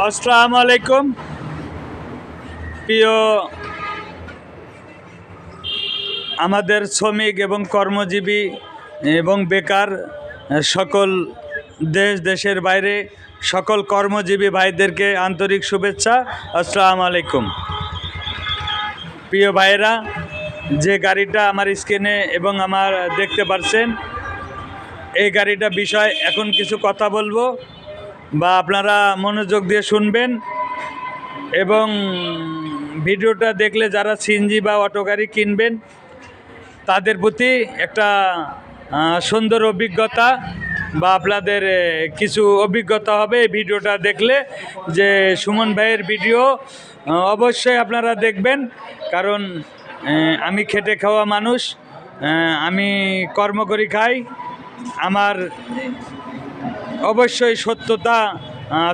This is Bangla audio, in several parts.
আসসালামু আলাইকুম প্রিয় আমাদের শ্রমিক এবং কর্মজীবী এবং বেকার সকল দেশের বাইরে সকল কর্মজীবী ভাইদেরকে আন্তরিক শুভেচ্ছা। আসসালামু আলাইকুম প্রিয় ভাইয়েরা, যে গাড়িটা আমার স্ক্রিনে এবং আমার দেখতে পাচ্ছেন, এই গাড়িটা বিষয় এখন কিছু কথা বলবো বা আপনারা মনোযোগ দিয়ে শুনবেন এবং ভিডিওটা দেখলে যারা সিএনজি বা অটো গাড়ি কিনবেন তাদের প্রতি একটা সুন্দর অভিজ্ঞতা বা আপনাদের কিছু অভিজ্ঞতা হবে এই ভিডিওটা দেখলে। যে সুমন ভাইয়ের ভিডিও অবশ্যই আপনারা দেখবেন, কারণ আমি খেটে খাওয়া মানুষ, আমি কর্ম করি খাই। আমার অবশ্যই সত্যতা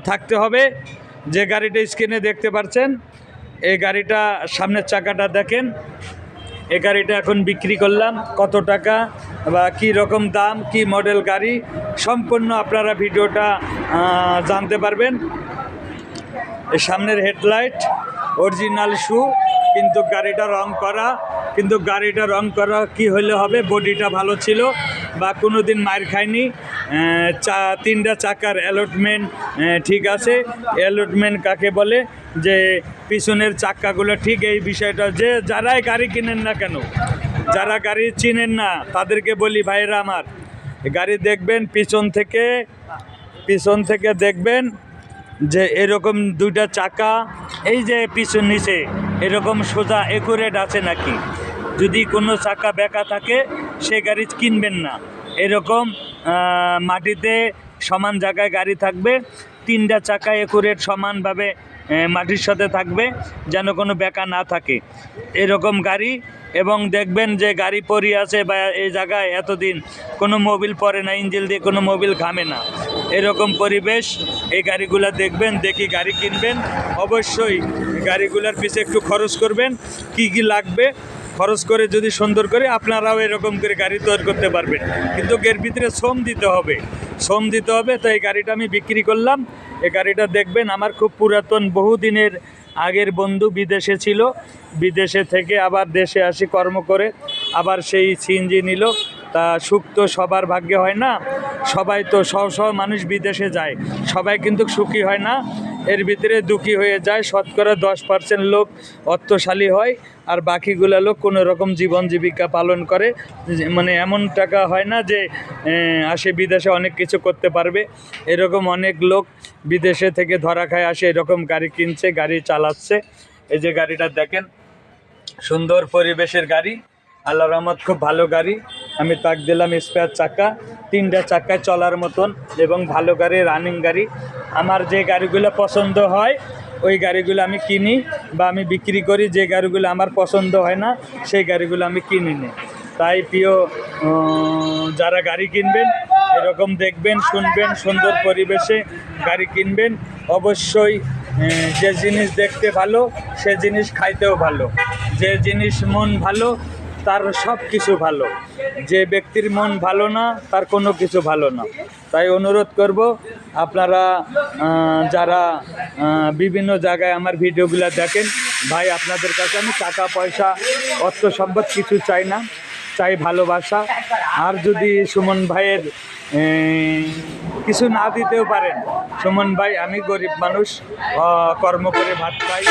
থাকতে হবে। যে গাড়িটা স্ক্রিনে দেখতে পাচ্ছেন, এই গাড়িটা সামনের চাকাটা দেখেন। এই গাড়িটা এখন বিক্রি করলাম, কত টাকা বা কি রকম দাম, কি মডেল গাড়ি, সম্পূর্ণ আপনারা ভিডিওটা জানতে পারবেন। এই সামনের হেডলাইট অরিজিনাল শু, কিন্তু গাড়িটা রং করা। কিন্তু গাড়িটা রং করা কি হলে হবে, বডিটা ভালো ছিল বা কোনো দিন মার খায়নি। তিনটা চাকার অ্যালটমেন্ট ঠিক আছে। অ্যালটমেন্ট কাকে বলে, যে পিছনের চাকাগুলো ঠিক। এই বিষয়টা যে যারাই গাড়ি কিনেন না কেন, যারা গাড়ি চিনেন না তাদেরকে বলি, ভাইরা আমার, গাড়ি দেখবেন পিছন থেকে দেখবেন যে এরকম দুইটা চাকা, এই যে পিছন নিচে এরকম সোজা একুরেট আছে নাকি। যদি কোনো চাকা বেঁকা থাকে সে গাড়ি কিনবেন না। এরকম মাটিতে সমান জায়গায় গাড়ি থাকবে, তিনটা চাকা একুরেট সমানভাবে মাটির সাথে থাকবে, যেন কোনো বেঁকা না থাকে এরকম গাড়ি। এবং দেখবেন যে গাড়ি পরি আছে বা এই জায়গায় এতদিন কোনো মোবিল পরে না, ইঞ্জিল দিয়ে কোনো মোবিল ঘামে না, এরকম পরিবেশ। এই গাড়িগুলো দেখবেন, দেখি গাড়ি কিনবেন। অবশ্যই গাড়িগুলোর পিছে একটু খরচ করবেন, কি কি লাগবে খরচ করে যদি সুন্দর করে আপনারাও এরকম করে গাড়ি তৈরি করতে পারবেন। কিন্তু এর ভিতরে শ্রম দিতে হবে। তো এই গাড়িটা আমি বিক্রি করলাম। এই গাড়িটা দেখবেন, আমার খুব পুরাতন বহুদিনের আগের বন্ধু বিদেশে ছিল, বিদেশে থেকে আবার দেশে আসি কর্ম করে, আবার সেই সিএনজি নিল। তা সুখ তো সবার ভাগ্যে হয় না, সবাই তো সব মানুষ বিদেশে যায়, সবাই কিন্তু সুখী হয় না, এর ভিতরে দুঃখী হয়ে যায়। শতকরা 10% লোক অর্থশালী হয়, আর বাকিগুলো লোক কোনো রকম জীবন জীবিকা পালন করে। মানে এমন টাকা হয় না যে আসে বিদেশে অনেক কিছু করতে পারবে। এরকম অনেক লোক বিদেশে থেকে ধরা খায় আসে, এরকম গাড়ি কিনছে, গাড়ি চালাচ্ছে। এই যে গাড়িটা দেখেন, সুন্দর পরিবেশের গাড়ি, আল্লাহর রহমত, খুব ভালো গাড়ি। আমি তাক দিলাম স্পেয়ার চাকা, তিনটা চাকায় চলার মতন এবং ভালো গাড়ি, রানিং গাড়ি। আমার যে গাড়িগুলো পছন্দ হয় ওই গাড়িগুলো আমি কিনি বা আমি বিক্রি করি। যে গাড়িগুলো আমার পছন্দ হয় না সেই গাড়িগুলো আমি কিনি না। তাই প্রিয় যারা গাড়ি কিনবেন, এরকম দেখবেন, শুনবেন, সুন্দর পরিবেশে গাড়ি কিনবেন। অবশ্যই যে জিনিস দেখতে ভালো সে জিনিস খাইতেও ভালো। যে জিনিস মন ভালো তার সব কিছু ভালো, যে ব্যক্তির মন ভালো না তার কোনো কিছু ভালো না। তাই অনুরোধ করব, আপনারা যারা বিভিন্ন জায়গায় আমার ভিডিওগুলো দেখেন, ভাই আপনাদের কাছে আমি টাকা পয়সা অর্থ সম্পদ কিছু চাই না, চাই ভালোবাসা। আর যদি সুমন ভাইয়ের কিছু না দিতেও পারেন, সুমন ভাই আমি গরিব মানুষ, কর্ম করে ভাত খাই,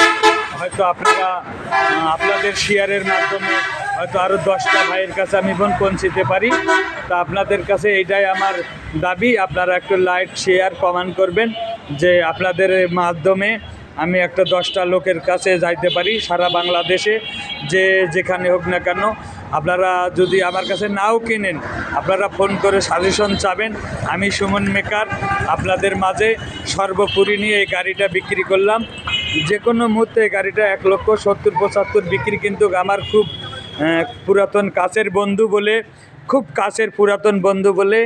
হয়তো আপনারা আপনাদের শেয়ারের মাধ্যমে হয়তো আরও 10টা ভাইয়ের কাছে আমি পৌঁছতে পারি। তা আপনাদের কাছে এইটাই আমার দাবি, আপনারা একটু লাইক, শেয়ার, কমেন্ট করবেন, যে আপনাদের মাধ্যমে আমি একটা 10টা লোকের কাছে যাইতে পারি সারা বাংলাদেশে, যে যেখানে হোক না কেন। আপনারা যদি আমার কাছে নাও কিনেন, আপনারা ফোন করে সাজেশন চাবেন। আমি সুমন মেকার আপনাদের মাঝে সর্বোপরি নিয়ে এই গাড়িটা বিক্রি করলাম। যে কোনো মুহূর্তে গাড়িটা 1,70,75 বিক্রি। কিন্তু আমার খুব পুরাতন কাছের বন্ধু বলে, খুব কাছের পুরাতন বন্ধু বলে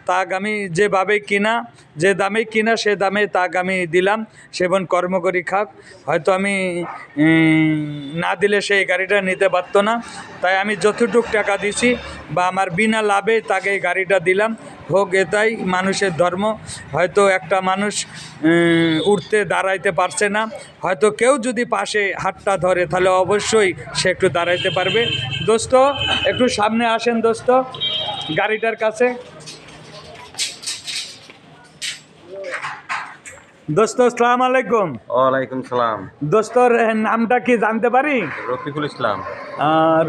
তাক আমি যেভাবে কিনা, যে দামে কিনা সে দামে তাক আমি দিলাম, সেবন কর্ম করি খাক। হয়তো আমি না দিলে সেই গাড়িটা নিতে পারতো না। তাই আমি যতটুক টাকা দিছি বা আমার বিনা লাভে তাকে এই গাড়িটা দিলাম। হোক, এটাই মানুষের ধর্ম। হয়তো একটা মানুষ উঠতে দাঁড়াইতে পারছে না, হয়তো কেউ যদি পাশে হাতটা ধরে তাহলে অবশ্যই সে একটু দাঁড়াইতে পারবে। দোস্ত একটু সামনে আসেন দোস্ত, গাড়িটার কাছে। দোস্ত আসসালাম আলাইকুম। ওয়ালাইকুম সালাম। দোস্তর নামটা কি জানতে পারি? রফিকুল ইসলাম।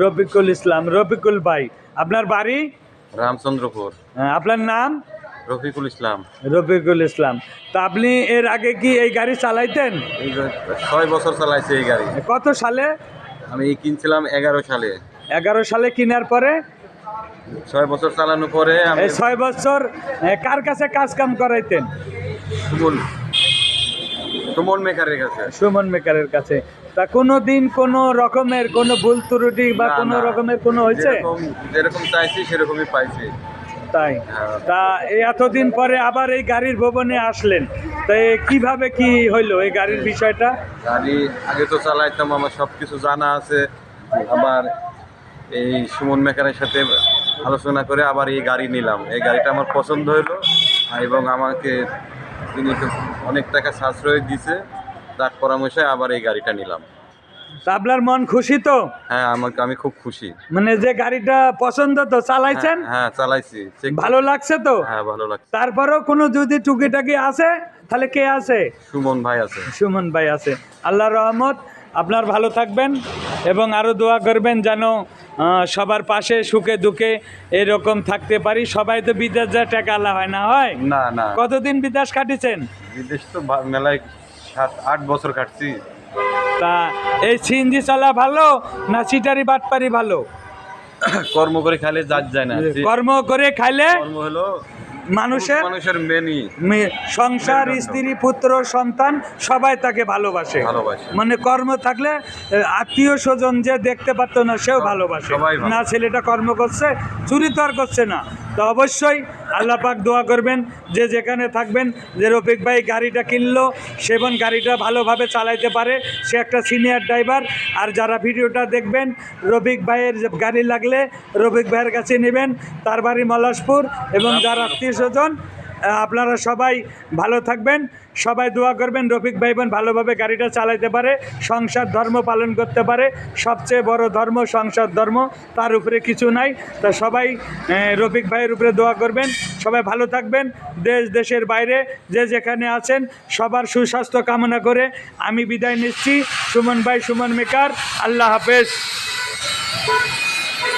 রফিকুল ইসলাম। রফিকুল ভাই, আপনার বাড়ি? রামচন্দ্রপুর। আপনার নাম? রফিকুল ইসলাম। রফিকুল ইসলাম। তা আপনি এর আগে কি এই গাড়ি চালাইতেন? এই 6 বছর চালাইছে এই গাড়ি। কত সালে? আমি কিনছিলাম 11 সালে। 11 সালে কেনার পরে 6 বছর চালানোর পরে আমি এই 6 বছর কার কাছে কাজ কাম করাইতেন? সুমন মেকারের কাছে। সুমন মেকারের কাছে। তা কোনো দিন কোনো রকমের কোনো ভুল ত্রুটি বা না, কোনো না। রকমের কোনো হয়েছে? যেরকম চাইছি সেরকমই পাইছি। তাই? হ্যাঁ। তা এতদিন পরে আবার এই গাড়ির ভবনে আসলেন, তাই কিভাবে কি হইলো এই গাড়ির বিষয়টা? গাড়ি আগে তো চালাইতাম, আমার সব কিছু জানা আছে। আবার এই সুমন মেকারের সাথে আলোচনা করে আবার এই গাড়ি নিলাম। এই গাড়িটা আমার পছন্দ হলো এবং আমাকে তিনি অনেক টাকা সাশ্রয় দিয়েছে, তার পরামর্শে আবার এই গাড়িটা নিলাম। তা আপনার মন খুশি তো? হ্যাঁ, আমি খুব খুশি। মানে যে গাড়িটা পছন্দ তো চালাইছেন? হ্যাঁ, চালাইছি। ভালো লাগছে তো? হ্যাঁ, ভালো লাগছে। তারপরেও কোনো যদি টুকিটাকি আছে তাহলে কে আছে? সুমন ভাই আছে। সুমন ভাই আছে। আল্লাহর রহমত, আপনার ভালো থাকবেন এবং আরও দোয়া করবেন যেন সবার পাশে সুখে দুঃখে এরকম থাকতে পারি। সবাই তো বিদেশ যায় টাকা আল্লাহ হয় না, হয় না না। কতদিন বিদেশ কাটিয়েছেন? বিদেশ তো মেলায় 7-8 বছর কাটছি। তা এই সিএনজি চালা ভালো না সিটারি বাটপারি ভালো? কর্ম করে খাইলে যাত যায় না। কর্ম করে খাইলে কর্ম হলো মানুষের মেনি সংসার, স্ত্রী, পুত্র, সন্তান সবাই তাকে ভালোবাসে। মানে কর্ম থাকলে আত্মীয় স্বজন যে দেখতে পারতো না সেও ভালোবাসে। না ছেলেটা কর্ম করছে, চুরি তো আর করছে না। তো অবশ্যই আল্লাহ পাক দোয়া করবেন যে যেখানে থাকবেন, যে রফিক ভাই গাড়িটা কিনলো সেবন গাড়িটা ভালোভাবে চালাইতে পারে, সে একটা সিনিয়র ড্রাইভার। আর যারা ভিডিওটা দেখবেন, রফিক ভাইয়ের গাড়ি লাগলে রফিক ভাইয়ের কাছে নেবেন, তার বাড়ি মলাশপুর। এবং যারা আত্মীয় স্বজন আপনারা সবাই ভালো থাকবেন, সবাই দোয়া করবেন রফিক ভাই বোন ভালোভাবে গাড়িটা চালাইতে পারে, সংসার ধর্ম পালন করতে পারে। সবচেয়ে বড় ধর্ম সংসার ধর্ম, তার উপরে কিছু নাই। তা সবাই রফিক ভাইয়ের উপরে দোয়া করবেন। সবাই ভালো থাকবেন, দেশের বাইরে যে যেখানে আছেন সবার সুস্বাস্থ্য কামনা করে আমি বিদায় নিচ্ছি। সুমন ভাই, সুমন মেকার, আল্লাহ হাফেজ।